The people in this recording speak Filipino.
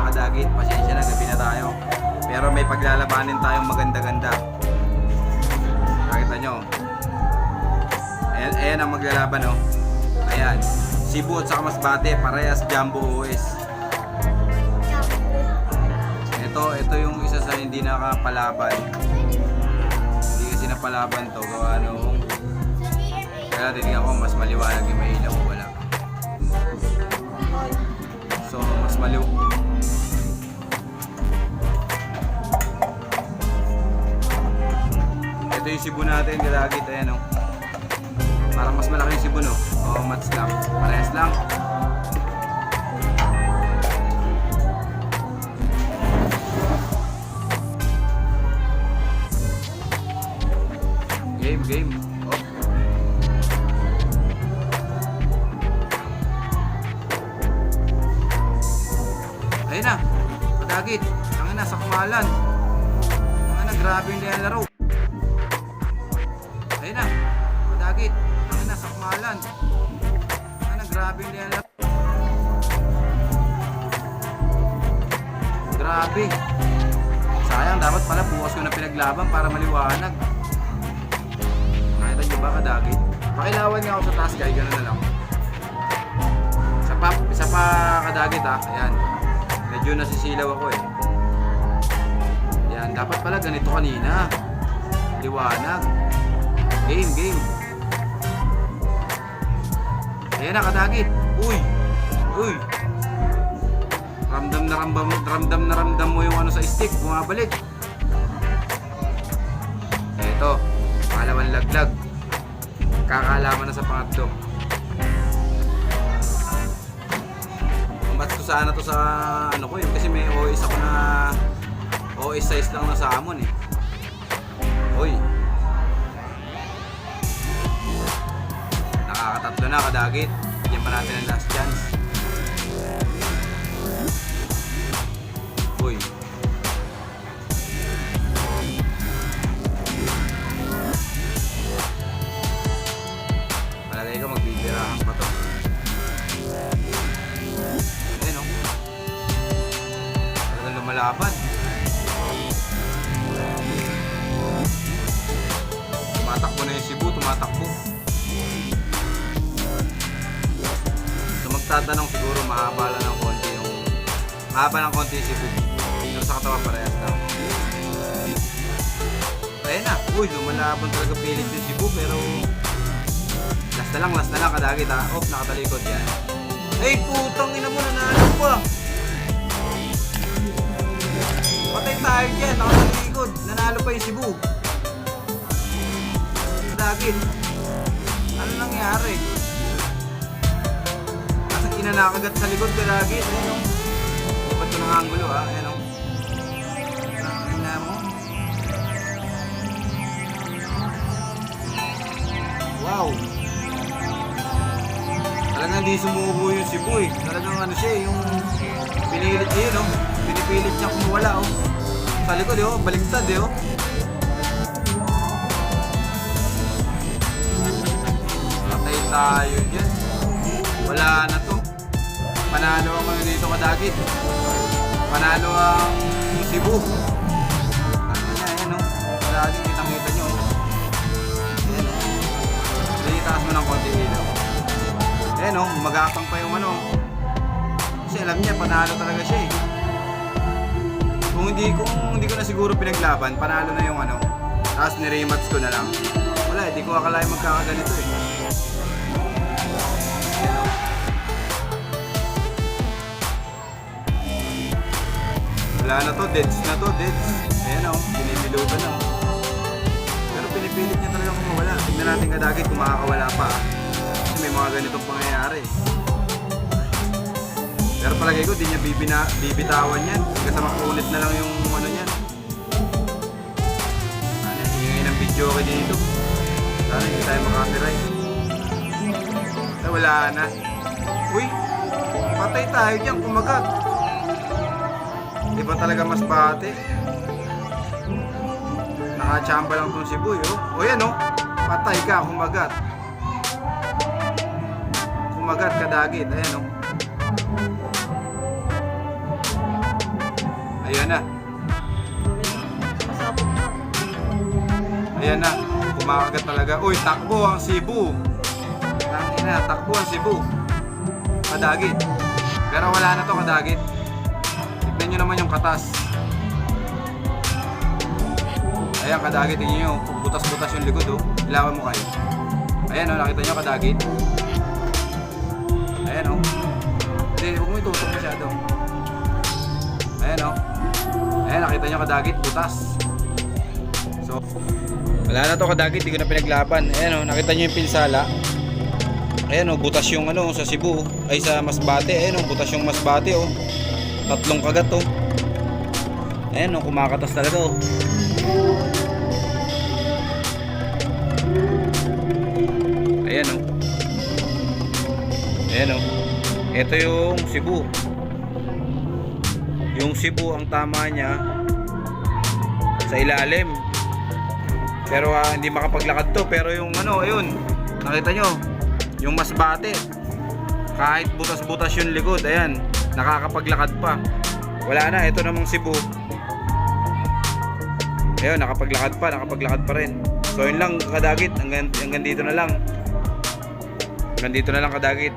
mga kadagit. Pasensya na, gabi na tayo. Pero may paglalabanin tayong maganda-ganda. Nakita nyo. Ayan ang maglalaban, oh. Ayan. Cebu at saka Masbate, parehas Jumbo OS. Ito yung isa sa hindi nakapalaban. Hindi kasi napalaban to. Gawa nung kaya titignan ko mas maliwanag yung may ilaw. Wala. So, mas ito yung Cebu natin, galagit. Ayan, oh. Parang mas malaki yung Cebu, no? Oo, mats lang. Parehas lang. Game. Oh. Ayun na. Kadagit. Ang na, sakmalan. Ang na, grabe yung laro. Ayun na. Kadagit. Ang na, sakmalan. Ang na, grabe yung laro. Grabe. Sayang, dapat pala bukas ko na pinaglaban para maliwanag. Nakita nyo ba kadagit? Pakilawan nga ako sa taas guys, gano'n na lang. Isa pa kadagit ha, ayan. Medyo nasisilaw ako eh. Ayan, dapat pala ganito kanina. Liwanag. Game. Ayan na kadagit. Uy. Ramdam na ramdam mo yung ano sa stick, bumabalik. Eto. Pangalawang laglag. Kakalaman na sa pangatlo. Match ko sana to sa ano ko yun kasi may OS ako na OS size lang na sa amon eh. Uy. Nakakatatlo na kadagit. Bigyan pa natin ang last chance. Uy. Palagay ko magbibirahan pa to. Ayan o. Talagang lumalaban. Tumatakbo na yung Cebu, tumatakbo. So magtatanong siguro mahaba lang ng konti yung yung Cebu. Yung sa katawan parehas na. Ayan na. Uy, lumalaban talaga pilit yung Cebu pero last na lang kadagit ha. Off, nakatalikod yan. Ay, putang ina mo, nanalo pa. Patay tayo dyan, nakatalikod. Nanalo pa yung Cebu. Kadagit. Ano nangyari? Nasang ina nakagat sa likod, kadagit. Ayan o. Ipat ko ng angulo ha. Ayan o. Ina mo. Wow. Talagang hindi sumubo yung Cebu eh. Talagang ano siya yung pinilit niya yun, no? Pinipilit niya kumawala, oh. Sa likod, oh. Baliktad, eh, oh. Patay tayo dyan. Wala na to. Panalo ang ano dito kadagit. Panalo ang Cebu. Ayan, oh. Kadagit, kitang-kita nyo, oh. Ayan, oh. Itaas mo ng konti ilaw. Eh no, magapang pa yung ano. Kasi alam niya, panalo talaga siya eh. Kung hindi ko na siguro pinaglaban, panalo na yung ano. Tapos ni-rematch ko na lang. Wala, hindi ko akalain magkakaganito eh. Wala na to, deads na to, deads. Ayan o, pinipilutan na. Pero pinipilit niya talaga kung mawala. Tignan natin kadagit kung makakawala pa. May mga ganitong pangyayari. Pero palagay ko di niya bibitawan yan kasi makunit na lang yung ano niyan. Ano, hingay ng video ko dito. Sana hindi tayo makapiright. Wala na. Uy, patay tayo dyan, kumagat. Di ba talaga Masbate? Nakachamba lang tong Cebu, yo. O yan, oh. Patay ka, kumagat. Kumagat kadagit, ayan, oh. Ayan na. Ayan na. Kumakagat talaga. Uy, takbo ang Cebu. Tangina, takbo ang Cebu. Kadagit. Pero wala na to kadagit. Tignan nyo naman yung katas. Ayan, kadagit. Tignan nyo. Butas-butas yung likod, oh. Ilawan mo kayo. Ayan, oh. Nakita nyo kadagit. Ayan, oh. Hindi, huwag mo itutok masyado. Ayan, oh. Ayan, nakita nyo kadagit. Butas. So, wala na to kadagit. Hindi ko na pinaglaban. Ayan, oh. Nakita nyo yung pinsala. Ayan, oh. Butas yung ano sa Cebu. Ay, sa Masbate. Ayan, oh. Butas yung Masbate, oh. 3 kagat, oh. Ayan, oh. Kumakatas talaga, oh. Ayan, oh. Ayan, oh. Ito yung Cebu. Yung Cebu ang tama niya sa ilalim. Pero hindi makapaglakad to. Pero yung ano, ayun. Nakita nyo. Yung Masbate. Kahit butas-butas yung likod. Ayan. Nakakapaglakad pa. Wala na. Ito namang Cebu. Ayun. Nakapaglakad pa rin. So yun lang kadagit. Hanggang dito na lang. Hanggang dito na lang kadagit.